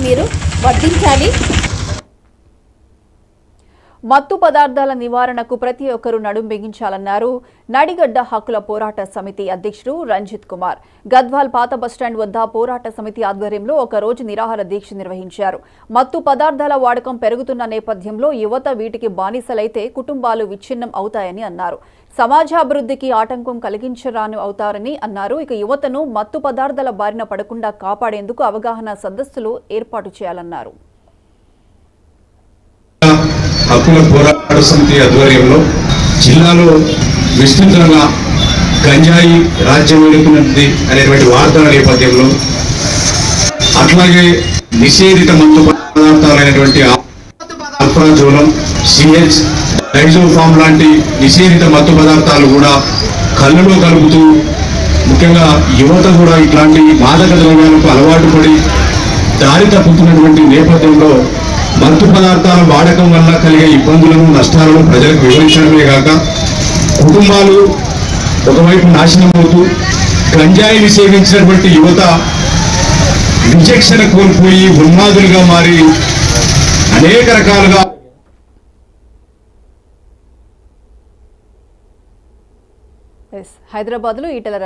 మీరు వర్తించాలి. మత్తు పదార్థాల నివారణకు ప్రతి ఒక్కరూ నడుం బిగించాలన్నారు నడిగడ్డ హక్కుల పోరాట సమితి అధ్యక్షుడు రంజిత్ కుమార్. గద్వాల్ పాత బస్టాండ్ వద్ద పోరాట సమితి ఆధ్వర్యంలో ఒక రోజు నిరాహార దీక్ష నిర్వహించారు. మత్తు పదార్థాల వాడకం పెరుగుతున్న నేపథ్యంలో యువత వీటికి బానిసలైతే కుటుంబాలు విచ్ఛిన్నం అవుతాయని అన్నారు. సమాజాభివృద్ధికి ఆటంకం కలిగించరాని అవుతారని అన్నారు. ఇక యువతను మత్తు పదార్థాల బారిన పడకుండా కాపాడేందుకు అవగాహన సదస్సులు ఏర్పాటు చేయాలన్నారు. హక్కుల పోరాట సమితి ఆధ్వర్యంలో జిల్లాలో విస్తృతంగా గంజాయి రాజ్యం వెళుతున్నది అనేటువంటి వార్తల నేపథ్యంలో అట్లాగే నిషేధిత మత్తు పదార్థాలైనటువంటి అల్ప్రాజోలం, సిహెచ్, డైజోఫామ్ లాంటి నిషేధిత మత్తు పదార్థాలు కూడా కళ్ళలో కలుపుతూ ముఖ్యంగా యువత కూడా ఇట్లాంటి మాదక ద్రవ్యాలకు అలవాటు పడి దారి తప్పుతున్నటువంటి నేపథ్యంలో మత్తు పదార్థాల వాడకం వల్ల కలిగే ఇబ్బందులను నష్టాలను ప్రజలకు వివరించడమే కాక కుటుంబాలు ఒకవైపు నాశనం అవుతూ గంజాయిని సేవించినటువంటి యువత విచక్షణ కోల్పోయి ఉన్మాదులుగా మారి అనేక రకాలుగా హైదరాబాద్లో ఈటెల